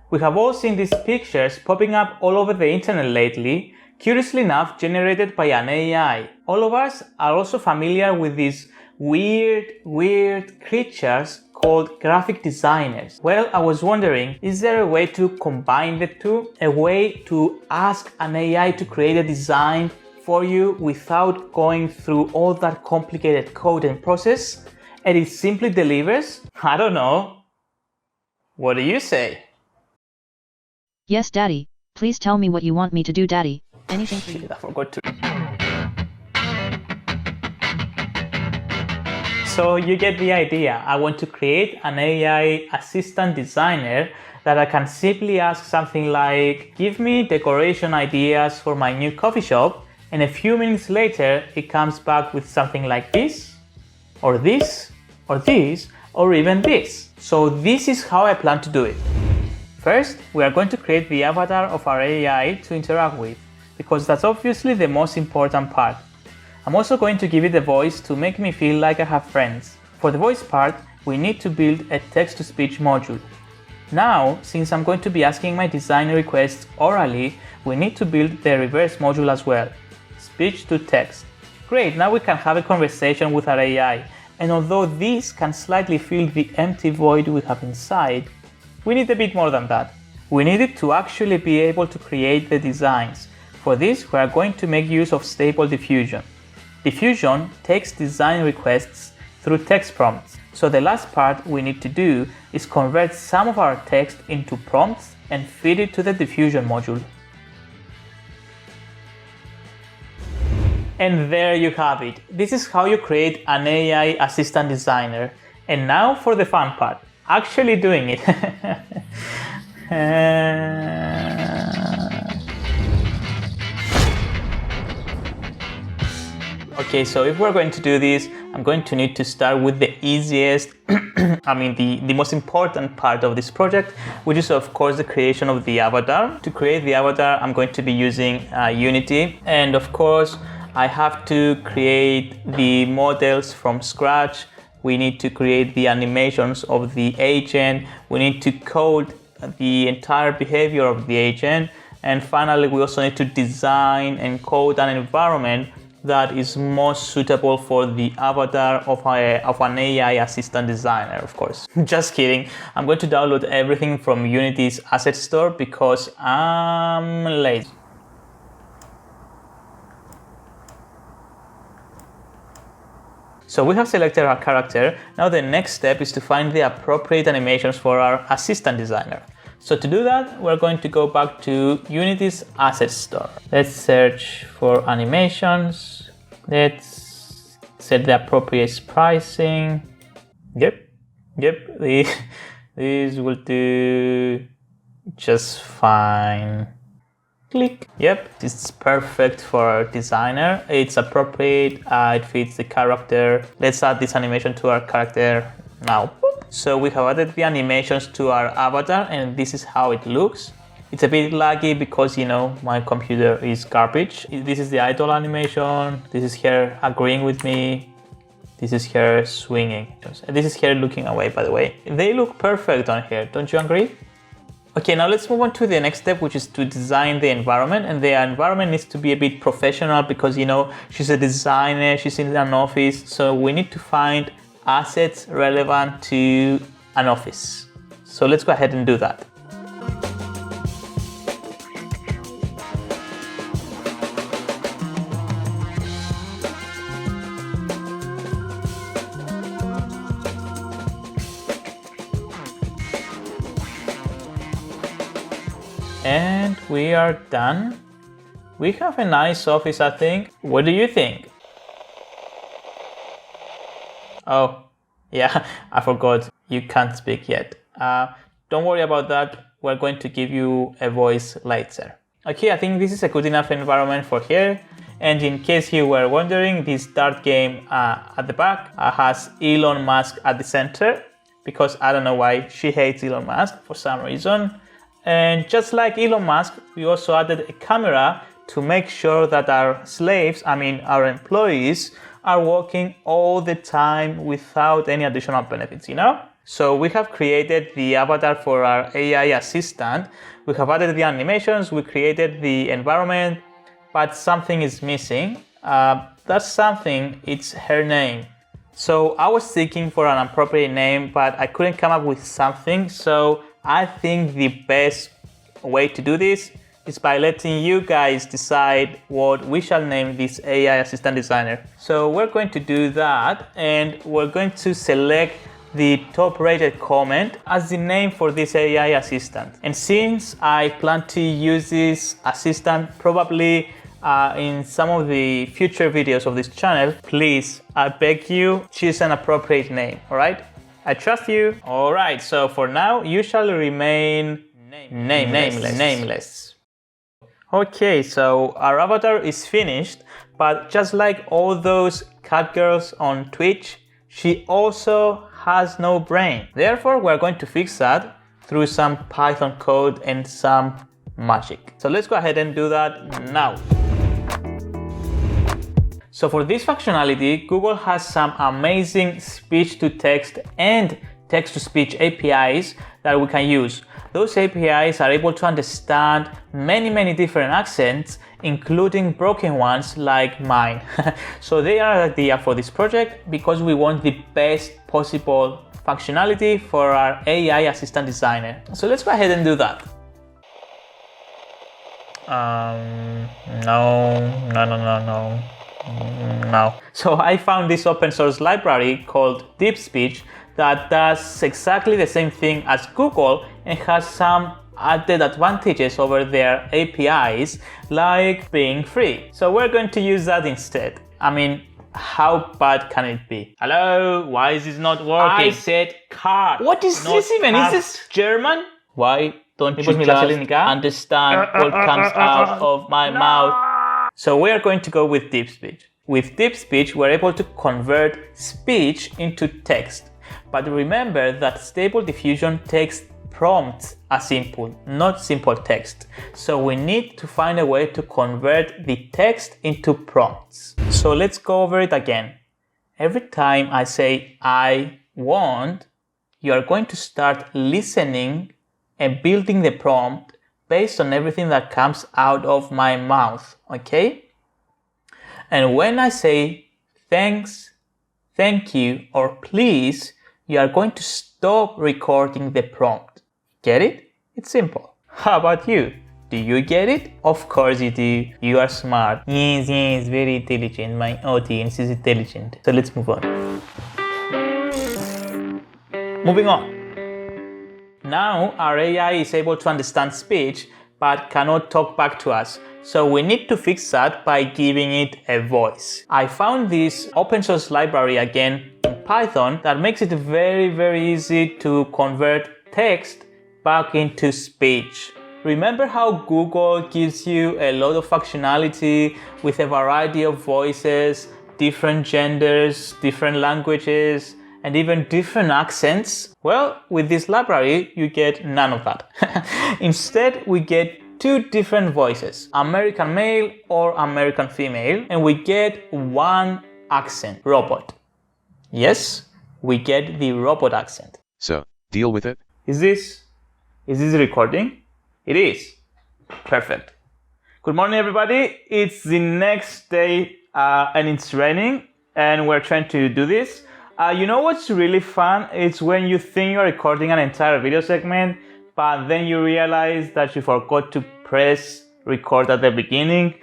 We have all seen these pictures popping up all over the internet lately, curiously enough generated by an AI. All of us are also familiar with these weird creatures called graphic designers. Well, I was wondering, is there a way to combine the two? A way to ask an AI to create a design for you without going through all that complicated code and process, and it simply delivers? I don't know. What do you say? Yes, Daddy. Please tell me what you want me to do, Daddy. Anything for you. I forgot to. So you get the idea. I want to create an AI assistant designer that I can simply ask something like, give me decoration ideas for my new coffee shop, and a few minutes later it comes back with something like this, or this, or this, or even this. So this is how I plan to do it. First, we are going to create the avatar of our AI to interact with, because that's obviously the most important part. I'm also going to give it a voice to make me feel like I have friends. For the voice part, we need to build a text-to-speech module. Now, since I'm going to be asking my design requests orally, we need to build the reverse module as well. Speech to text. Great, now we can have a conversation with our AI, and although this can slightly fill the empty void we have inside, we need a bit more than that. We need it to actually be able to create the designs. For this, we are going to make use of Stable Diffusion. Diffusion takes design requests through text prompts. So the last part we need to do is convert some of our text into prompts and feed it to the diffusion module. And there you have it. This is how you create an AI assistant designer. And now for the fun part, actually doing it. Okay, so if we're going to do this, I'm going to need to start with the easiest, the most important part of this project, which is of course the creation of the avatar. To create the avatar, I'm going to be using Unity, and of course I have to create the models from scratch. We need to create the animations of the agent. We need to code the entire behavior of the agent. And finally, we also need to design and code an environment that is most suitable for the avatar of an AI assistant designer, of course. Just kidding. I'm going to download everything from Unity's asset store because I'm lazy. So we have selected our character. Now the next step is to find the appropriate animations for our assistant designer. So to do that, we're going to go back to Unity's asset store. Let's search for animations. Let's set the appropriate pricing. Yep. These will do just fine. Click. Yep, it's perfect for our designer. It's appropriate, it fits the character. Let's add this animation to our character now. So we have added the animations to our avatar, and this is how it looks. It's a bit laggy because, you know, my computer is garbage. This is the idle animation. This is her agreeing with me. This is her swinging. This is her looking away, by the way. They look perfect on here, don't you agree? Okay, now let's move on to the next step, which is to design the environment. And the environment needs to be a bit professional because, you know, she's a designer, she's in an office. So we need to find assets relevant to an office. So let's go ahead and do that. And we are done. We have a nice office, I think. What do you think? Oh, yeah, I forgot. You can't speak yet. Don't worry about that. We're going to give you a voice later. Okay, I think this is a good enough environment for here. And in case you were wondering, this dart game at the back has Elon Musk at the center, because I don't know why she hates Elon Musk for some reason. And just like Elon Musk, we also added a camera to make sure that our slaves, our employees, are working all the time without any additional benefits, you know? So we have created the avatar for our AI assistant. We have added the animations, we created the environment, but something is missing. That something, it's her name. So I was seeking for an appropriate name, but I couldn't come up with something. So I think the best way to do this is by letting you guys decide what we shall name this AI assistant designer. So we're going to do that, and we're going to select the top rated comment as the name for this AI assistant. And since I plan to use this assistant probably in some of the future videos of this channel, please, I beg you, choose an appropriate name, all right? I trust you. All right, so for now, you shall remain nameless. Okay, so our avatar is finished, but just like all those cat girls on Twitch, she also has no brain. Therefore, we're going to fix that through some Python code and some magic. So let's go ahead and do that now. So for this functionality, Google has some amazing speech-to-text and text-to-speech APIs that we can use. Those APIs are able to understand many different accents, including broken ones like mine. So they are an idea for this project because we want the best possible functionality for our AI assistant designer. So let's go ahead and do that. No. So I found this open source library called Deep Speech that does exactly the same thing as Google and has some added advantages over their APIs, like being free. So we're going to use that instead. I mean, how bad can it be? Hello, why is this not working? I said cat. What is this even? Cat. Is this German? Why don't you just understand what comes out of my mouth? So we are going to go with Deep Speech. With Deep Speech, we're able to convert speech into text. But remember that Stable Diffusion takes prompts as input, not simple text. So we need to find a way to convert the text into prompts. So let's go over it again. Every time I say I want, you are going to start listening and building the prompt based on everything that comes out of my mouth, okay? And when I say thanks, thank you, or please, you are going to stop recording the prompt. Get it? It's simple. How about you? Do you get it? Of course you do. You are smart. Yes, very intelligent. My audience is intelligent. So let's move on. Moving on. Now our AI is able to understand speech but cannot talk back to us. So we need to fix that by giving it a voice. I found this open source library again in Python that makes it very easy to convert text back into speech. Remember how Google gives you a lot of functionality with a variety of voices, different genders, different languages, and even different accents? Well, with this library, you get none of that. Instead, we get two different voices, American male or American female, and we get one accent, robot. Yes, we get the robot accent. So, deal with it. Is this recording? It is. Perfect. Good morning, everybody. It's the next day and it's raining and we're trying to do this. You know what's really fun? It's when you think you're recording an entire video segment, but then you realize that you forgot to press record at the beginning.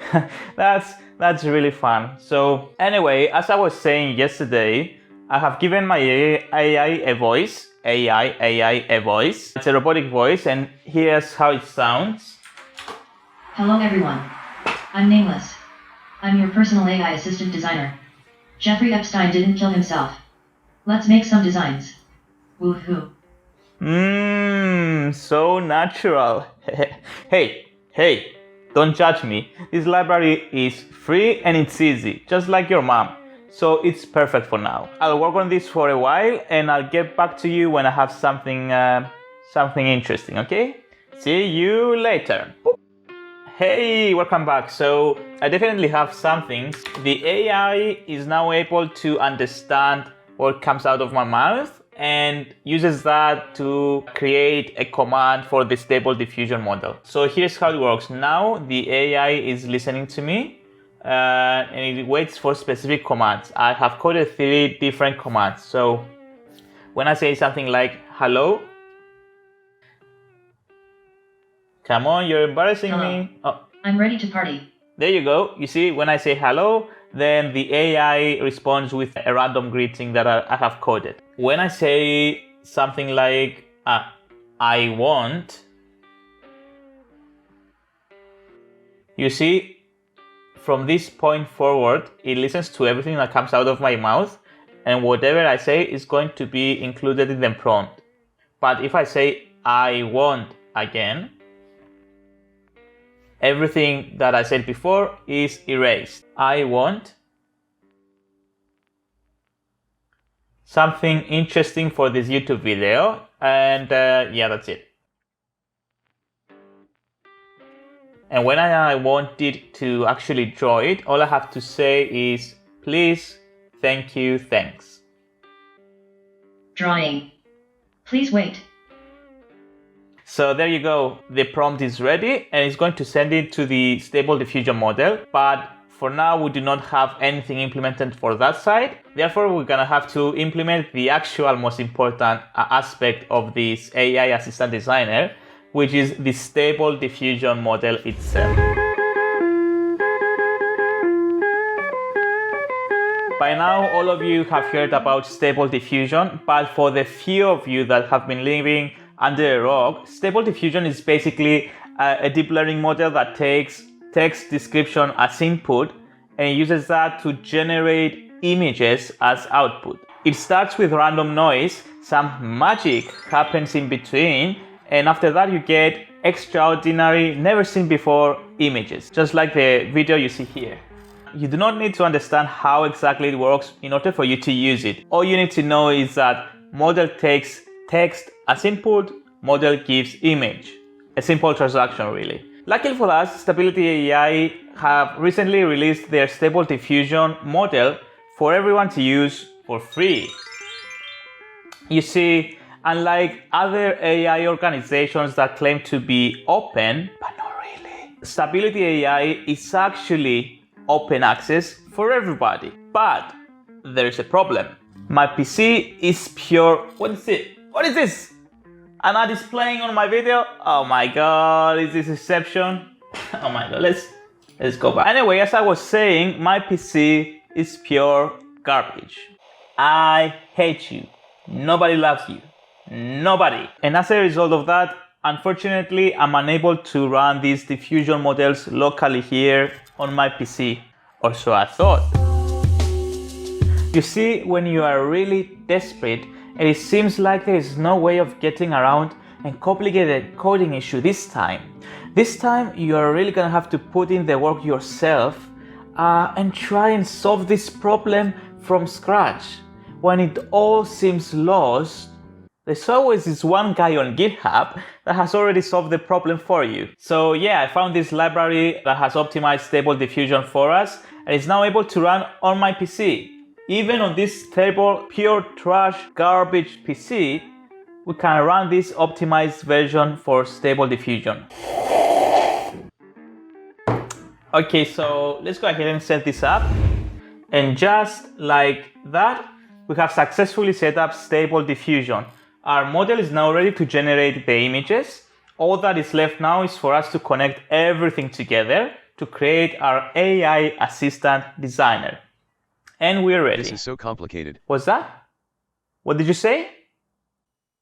That's really fun. So anyway, as I was saying yesterday, I have given my AI a voice. A voice. It's a robotic voice, and here's how it sounds. Hello everyone. I'm Nameless. I'm your personal AI assistant designer. Jeffrey Epstein didn't kill himself. Let's make some designs. Woohoo. So natural. Hey, don't judge me. This library is free and it's easy, just like your mom. So it's perfect for now. I'll work on this for a while and I'll get back to you when I have something interesting, okay? See you later. Hey, welcome back. So I definitely have something. The AI is now able to understand what comes out of my mouth and uses that to create a command for the Stable Diffusion model. So here's how it works. Now the AI is listening to me and it waits for specific commands. I have coded 3 different commands. So when I say something like hello, come on, you're embarrassing me. Oh, I'm ready to party. there you go. You see, when I say hello, then the AI responds with a random greeting that I have coded. When I say something like I want, you see, from this point forward, it listens to everything that comes out of my mouth, and whatever I say is going to be included in the prompt. But if I say I want again, everything that I said before is erased. I want something interesting for this YouTube video, and yeah, that's it. And when I wanted to actually draw it, all I have to say is please, thank you, thanks. Drawing. Please wait. So there you go. The prompt is ready and it's going to send it to the Stable Diffusion model. But for now, we do not have anything implemented for that side. Therefore, we're gonna have to implement the actual most important aspect of this AI Assistant Designer, which is the Stable Diffusion model itself. By now, all of you have heard about Stable Diffusion, but for the few of you that have been living under a rock, Stable Diffusion is basically a deep learning model that takes text description as input and uses that to generate images as output. It starts with random noise, some magic happens in between, and after that you get extraordinary, never seen before images, just like the video you see here. You do not need to understand how exactly it works in order for you to use it. All you need to know is that model takes text as input, model gives image. A simple transaction really. Luckily for us, Stability AI have recently released their Stable Diffusion model for everyone to use for free. You see, unlike other AI organizations that claim to be open, but not really, Stability AI is actually open access for everybody. But there's a problem. My PC is pure. What is it? What is this? An ad is playing on my video? Oh my god, is this exception? Oh my god, let's go back. Anyway, as I was saying, my PC is pure garbage. I hate you. Nobody loves you. Nobody. And as a result of that, unfortunately, I'm unable to run these diffusion models locally here on my PC, or so I thought. You see, when you are really desperate and it seems like there is no way of getting around a complicated coding issue this time you are really gonna have to put in the work yourself and try and solve this problem from scratch. When it all seems lost, there's always this one guy on GitHub that has already solved the problem for you. So yeah, I found this library that has optimized Stable Diffusion for us and is now able to run on my PC. Even on this terrible, pure trash, garbage PC, we can run this optimized version for Stable Diffusion. Okay, so let's go ahead and set this up. And just like that, we have successfully set up Stable Diffusion. Our model is now ready to generate the images. All that is left now is for us to connect everything together to create our AI Assistant Designer. And we're ready. This is so complicated. What's that? What did you say?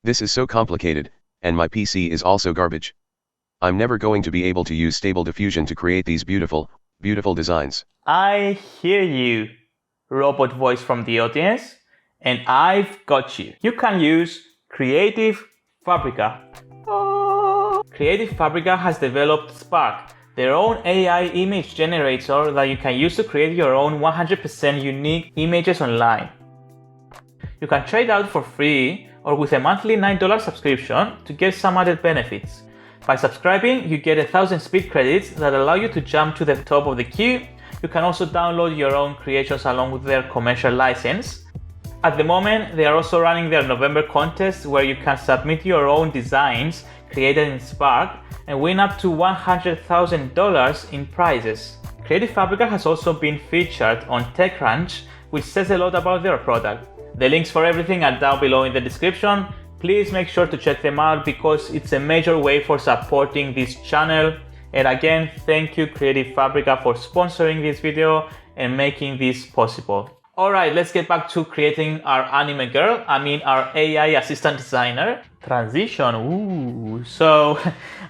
This is so complicated, and my PC is also garbage. I'm never going to be able to use Stable Diffusion to create these beautiful, beautiful designs. I hear you, robot voice from the audience, and I've got you. You can use Creative Fabrica. Oh. Creative Fabrica has developed Spark, their own AI image generator that you can use to create your own 100% unique images online. You can try it out for free or with a monthly $9 subscription to get some added benefits. By subscribing, you get 1,000 speed credits that allow you to jump to the top of the queue. You can also download your own creations along with their commercial license. At the moment, they are also running their November contest where you can submit your own designs created in Spark and win up to $100,000 in prizes. Creative Fabrica has also been featured on TechCrunch, which says a lot about their product. The links for everything are down below in the description. Please make sure to check them out because it's a major way for supporting this channel. And again, thank you Creative Fabrica for sponsoring this video and making this possible. Alright, let's get back to creating our anime girl, our AI assistant designer. Transition, ooh. So,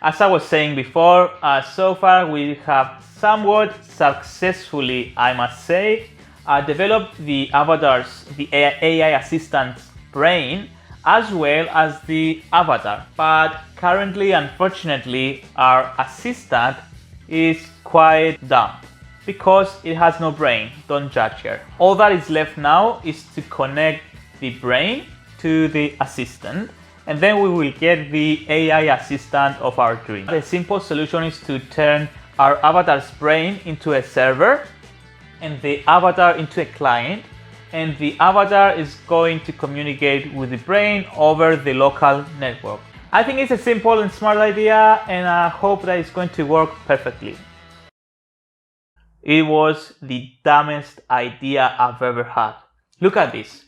as I was saying before, so far we have somewhat successfully, I must say, developed the avatars, the AI assistant's brain, as well as the avatar. But currently, unfortunately, our assistant is quite dumb because it has no brain. Don't judge her. All that is left now is to connect the brain to the assistant, and then we will get the AI assistant of our dream. The simple solution is to turn our avatar's brain into a server and the avatar into a client, and the avatar is going to communicate with the brain over the local network. I think it's a simple and smart idea, and I hope that it's going to work perfectly. It was the dumbest idea I've ever had. Look at this.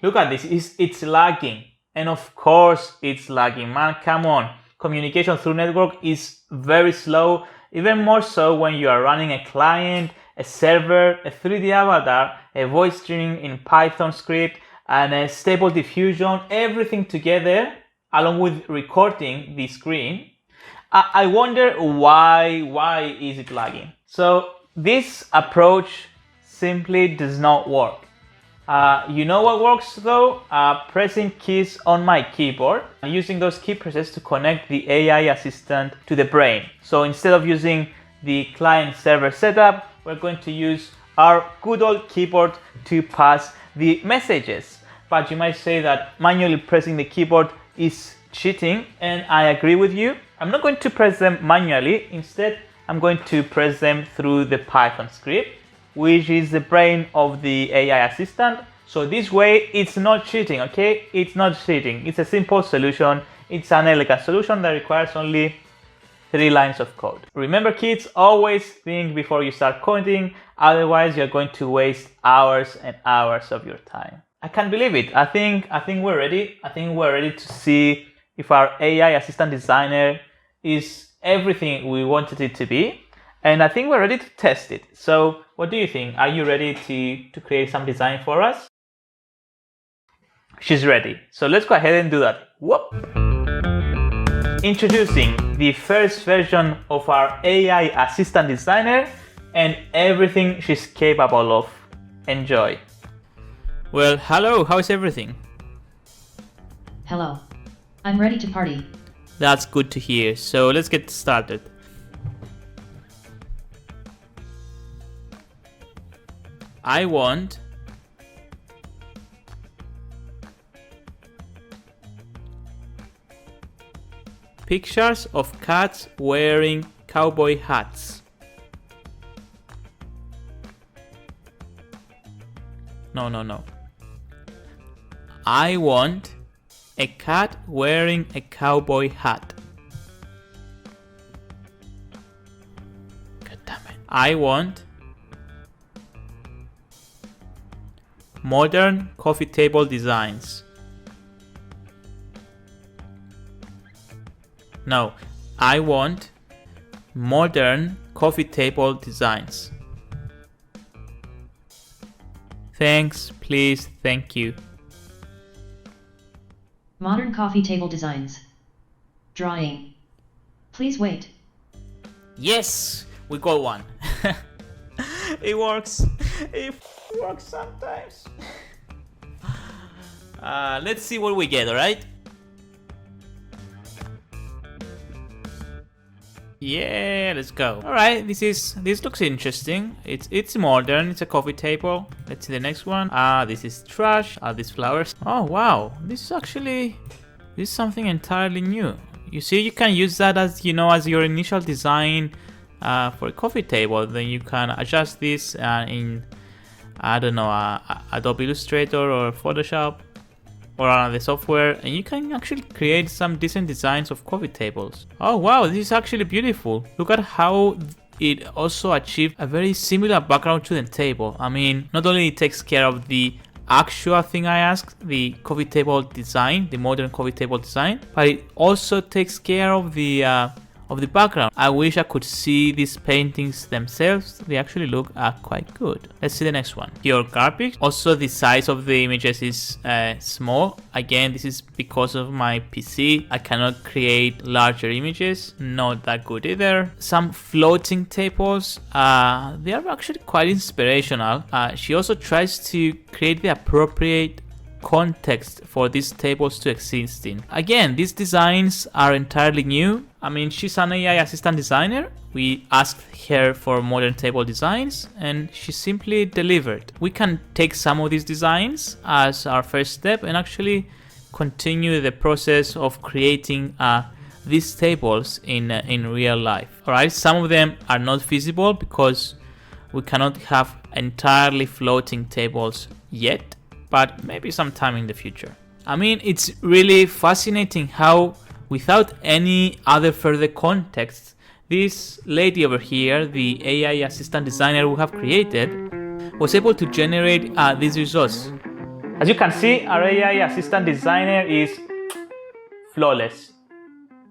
Look at this. It's lagging. And of course it's lagging. Man, come on. Communication through network is very slow. Even more so when you are running a client, a server, a 3D avatar, a voice streaming in Python script, and a Stable Diffusion, everything together, along with recording the screen. I wonder why is it lagging? So this approach simply does not work. You know what works though? Pressing keys on my keyboard, using those key presses to connect the AI assistant to the brain. So instead of using the client server setup, we're going to use our good old keyboard to pass the messages. But you might say that manually pressing the keyboard is cheating, and I agree with you. I'm not going to press them manually. Instead, I'm going to press them through the Python script, which is the brain of the AI assistant. So this way, it's not cheating, okay? It's not cheating. It's a simple solution. It's an elegant solution that requires only 3 lines of code. Remember kids, always think before you start coding, otherwise you're going to waste hours and hours of your time. I can't believe it. I think we're ready. I think we're ready to see if our AI assistant designer is everything we wanted it to be. And I think we're ready to test it. So what do you think? Are you ready to create some design for us? She's ready. So let's go ahead and do that. Whoop! Introducing the first version of our AI assistant designer and everything she's capable of. Enjoy. Well, hello, how's everything? Hello. I'm ready to party. That's good to hear. So let's get started. I want pictures of cats wearing cowboy hats. No. I want a cat wearing a cowboy hat. God damn it. I want modern coffee table designs. No, I want modern coffee table designs. Thanks, please, thank you. Modern coffee table designs. Drawing. Please wait. Yes, we got one. It works. It works sometimes. Let's see what we get, alright? Yeah, let's go. Alright, this looks interesting. It's modern, it's a coffee table. Let's see the next one. This is trash. These flowers. Oh wow, this is something entirely new. You see, you can use that as as your initial design for a coffee table. Then you can adjust this in I don't know, Adobe Illustrator or Photoshop or another software, and you can actually create some decent designs of coffee tables. Oh wow, this is actually beautiful. Look at how it also achieved a very similar background to the table. I mean, not only it takes care of the actual thing I asked, the coffee table design, the modern coffee table design, but it also takes care of the background. I wish I could see these paintings themselves. They actually look quite good. Let's see the next one. Pure garbage. Also, the size of the images is small. Again, this is because of my PC. I cannot create larger images. Not that good either. Some floating tables. They are actually quite inspirational. She also tries to create the appropriate context for these tables to exist in. Again, these designs are entirely new. I mean, she's an AI assistant designer. We asked her for modern table designs and she simply delivered. We can take some of these designs as our first step and actually continue the process of creating these tables in real life. Alright, some of them are not feasible because we cannot have entirely floating tables yet, but maybe sometime in the future. I mean, it's really fascinating how, without any other further context, this lady over here, the AI assistant designer we have created, was able to generate these results. As you can see, our AI assistant designer is flawless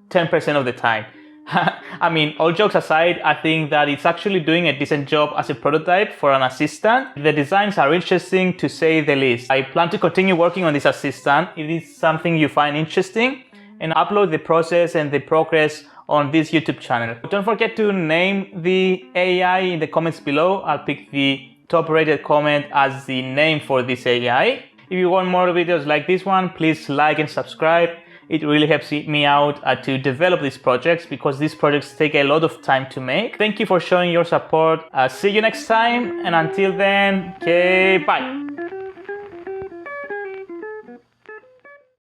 10% of the time. I mean, all jokes aside, I think that it's actually doing a decent job as a prototype for an assistant. The designs are interesting to say the least. I plan to continue working on this assistant if it's something you find interesting and upload the process and the progress on this YouTube channel. Don't forget to name the AI in the comments below. I'll pick the top rated comment as the name for this AI. If you want more videos like this one, please like and subscribe. It really helps me out to develop these projects because these projects take a lot of time to make. Thank you for showing your support. See you next time, and until then, okay, bye.